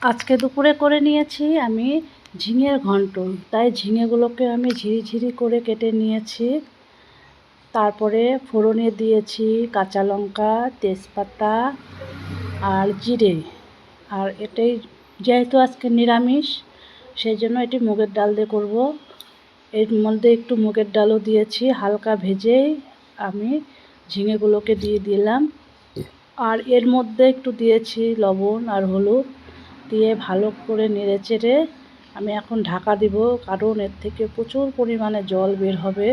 আজকে দুপুরে করে নিয়েছি আমি ঝিঙের ঘন্ট। তাই ঝিঙেগুলোকে আমি ঝিরিঝিরি করে কেটে নিয়েছি। তারপরে ফোড়নে দিয়েছি কাঁচা লঙ্কা, তেজপাতা আর জিরে। আর এটাই যেহেতু আজকে নিরামিষ, সেই জন্য এটি মুগের ডাল দিয়ে করব। এর মধ্যে একটু মুগের ডালও দিয়েছি। হালকা ভেজেই আমি ঝিঙেগুলোকে দিয়ে দিলাম। আর এর মধ্যে একটু দিয়েছি লবণ আর হলুদ দিয়ে ভালো করে নেড়েচেড়ে আমি এখন ঢাকা দিব, কারণ এর থেকে প্রচুর পরিমাণে জল বের হবে।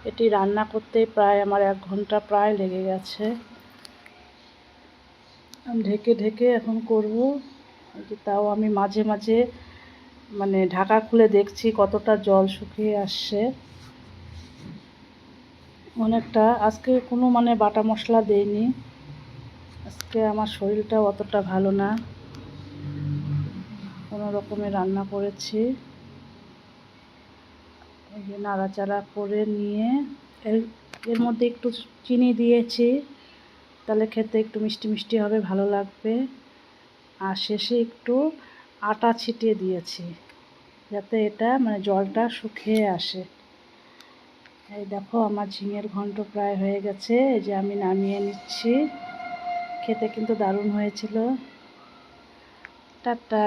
এটি রান্না করতে প্রায় আমার 1 ঘন্টা প্রায় লেগে গেছে। ঢেকে ঢেকে এখন করব। তাও আমি মাঝে মাঝে ঢাকা খুলে দেখছি কতটা জল শুকিয়ে আসছে। অনেকটা আজকে কোনো বাটা মশলা দেইনি। আজকে আমার শরীরটা অতটা ভালো না, কোনো রকমে রান্না করেছি। এই যে নাড়াচাড়া করে নিয়ে এর মধ্যে একটু চিনি দিয়েছি, তাহলে খেতে একটু মিষ্টি মিষ্টি হবে, ভালো লাগবে। আর শেষে একটু আটা ছিটিয়ে দিয়েছি, যাতে এটা জলটা শুকিয়ে আসে। এই দেখো আমার ঝিঙের ঘন্ট প্রায় হয়ে গেছে। এই যে আমি নামিয়ে নিচ্ছি। খেতে কিন্তু দারুণ হয়েছিল। টাটা।